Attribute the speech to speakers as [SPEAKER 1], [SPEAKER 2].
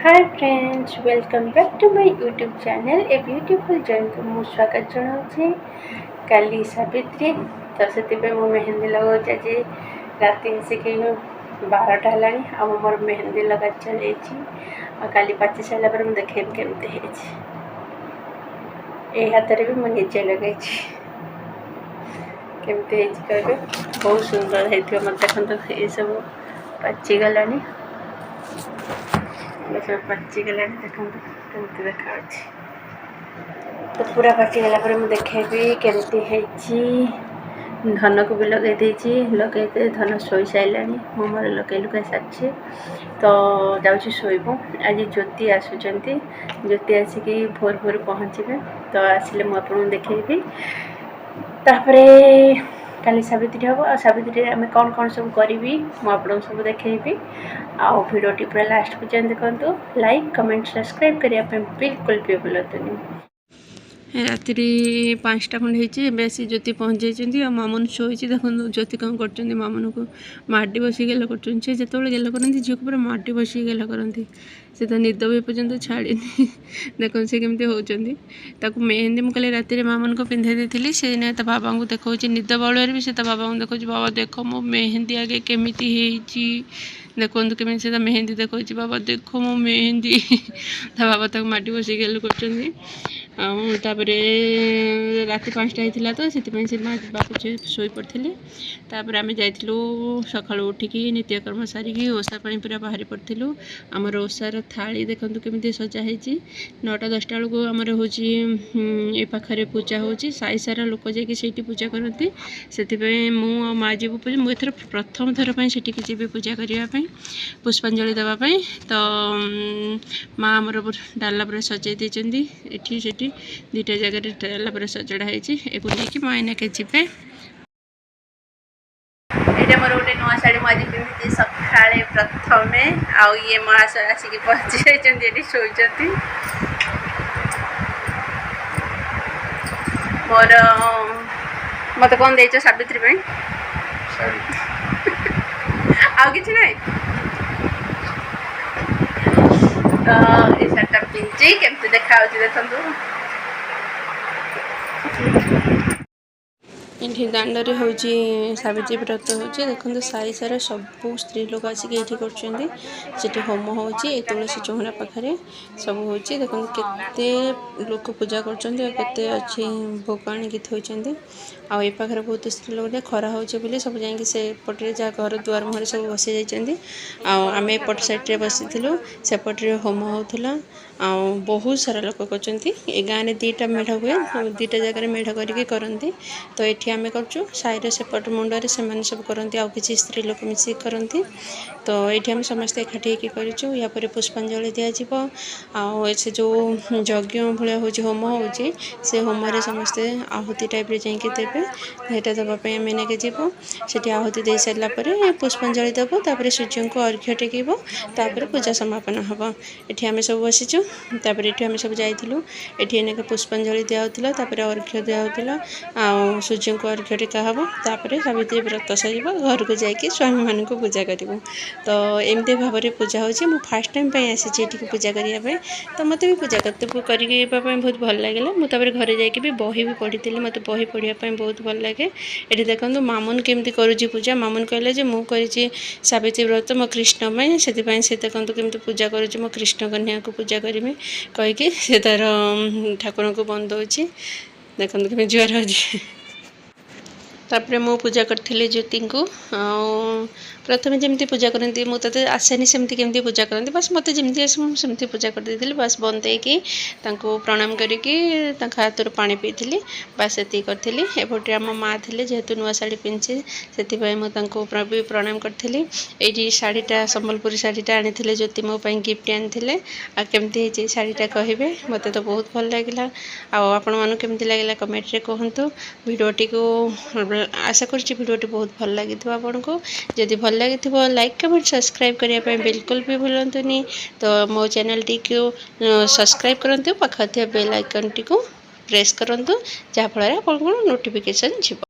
[SPEAKER 1] Hi friends, welcome back to my YouTube channel a beautiful journey को मु स्वागत जनाऊँ। काली सावित्री तो से मेहंदी लगाऊँ। आज राति आसिक 12टा है मोर मेहंदी लगा चल काली पाची सारा पर मुझे देखे केमती हाथ में भी मुझे लगे केमती कहे बहुत सुंदर है। मत देखते ये सब पाची गलानी सब पाची गला देखते कमी देखा तो पूरा पाची गला मुझे देखेबी केमती धन को भी लगे धन शोई सारा मोर लगे लुका सारी तो जाऊँ शोबू। आज ज्योति आसुँच ज्योति आसिक भोर भोर पहुँचे तो आसिले मुझे देखेबी। तापर काली सावित्री हम आ सावित्री आम कौन कौन सब करी मुझे सब देखेबी। आउ भिडियोटी पूरा लास्ट पर्यंत देखो। लाइक कमेंट सब्सक्राइब करने बिल्कुल भी भूलतुनि। राति 5टा खंडे बेसी ज्योति पहुँच जाइए मामन शोई देखो ज्योति कौन कर मामन को माटी बस गेल कर जो गेल करती झील को पूरा माटी बस गेल करती से तो निद भी पर्यंत छाड़ी देख से केमती होती मेहंदी मुझे राति मामन को पिंधे दी से ना बाबा को देखा निद बल भी से बाबा को देखा बाबा देख मो मेहंदी आगे केमिति देखो केमी से मेहंदी देखा बाबा देख मो मेहंदी बाबा तक माटी बस गेल कर राति 5टा होता तो से बापू शोई पड़े। तापर आम जाइलु सका उठिकी नित्यकर्म सारिकी ओषा पूरा बाहरी पड़ू। आमर ओषार थाली देखु केमी सजाही 9टा 10टा बेलू आमर हूँ ये पाखे पूजा हो साई सारा लोक जाकि पूजा करती से मु माँ जीव पूजा मुझे प्रथम थर पर जी पूजा करने पुष्पांजलि देवाई तो माँ आमर डाला पूरा सजाई देती ये 2टा जगह डाला पूरा सजड़ा है मायना के जीवे। ये मोर गोटे नुआ शाढ़ी मुझे पिंधि सका प्रथम आउ ये मास आसिक पहुँची जाइए शोचती मोर मत कौन दे सावित्री आउ कि ना तो ये शाढ़ीटा पिंधि केमती देखा देखु। ये दांडे हूँ सावित्री व्रत हो देखो साई सारा सबू स्त्री लोग आसिक ये कर होम हो तुलसी चौहरा पाखे सब हो देखो केते लोक पूजा करते अच्छी भोग आणिकी थोड़ी आ पाखे बहुत स्त्री लोग खरा हो सब जाकि से पटे जहाँ घर दुआर मुहर सब बसी जाइए आम एपट साइड्रे बसी सेपटे होम होता बहुत सारा लोक कर गाँव में 2टा मेढ़ हुए 2टा जगह मेढ़ करती तो ये आम कर साइड सेपट मुंडे से सब करती आउ कि स्त्री लोक मिसिक करती तो ये आम समस्ते एकाठी कर पुष्पांजलि दिज्व से जो यज्ञ भाया हूँ होम हो होम समस्ते आहुति टाइप जाकि देवे यहाँ देवाई आम नेके जीव से आहुति दे सारापर पुष्पांजलि देव तापर सूर्य को अर्घ्य टेकब तापर पूजा समापन हम ये आम सब बसीचु तापर ये आम सब जाइलु ये पुष्पांजलि दिया तापर अर्घ्य दिया सूर्य को अर्घ्य टेका हम तापर सावित्री व्रत सर घर को जाकि स्वामी मान को पूजा करूँ तो एमती भाव में पूजा हो फास्ट टाइम आसी पूजा करने तो मत भी पूजा करते बहुत भल लगे मुझे घरे जाकि भी बही भी पढ़ी मत बही पढ़ापी बहुत भल लगे। ये देखो मामुन केमती करुँची पूजा मामुन कहले मुझे सावित्री व्रत मो कृष्ण से देखो केमती पूजा करुँच मो कृष्ण कन्या को पूजा करी कहीकि से तार ठाकुर को बंदौची देखो कि जुआर हो तापर मु पूजा करी ज्योति को प्रथम जमी पूजा करती मुझे आसेनी सेमती केमती पूजा करती बस मत जमी आस सेमती पूजा कर देती बस बंदेकी प्रणाम करके हाथ पानी पीती बस ये करी एपटे आम माँ थे जेहेतु नुआ शाढ़ी पिंधे से भी प्रणाम करी ये शाढ़ीटा सम्बलपुरी शाढ़ीटा आनी ज्योति मो गिफ्ट आनी केमती शाढ़ीटा कहे मत तो बहुत भल लगे आपण मानू केमती लगे कमेंट कहतु भिडियोटी को आशा करिडोटी बहुत भल लगी आपन को जदि भल लगी लाइक कमेंट सब्सक्राइब करने बिल्कुल भी भूलतुनि तो मो चैनल टी को सब्सक्राइब करंतु पाखा बेल आइकन टी को प्रेस करंतु जहाँफल आपन नोटिफिकेशन जीव।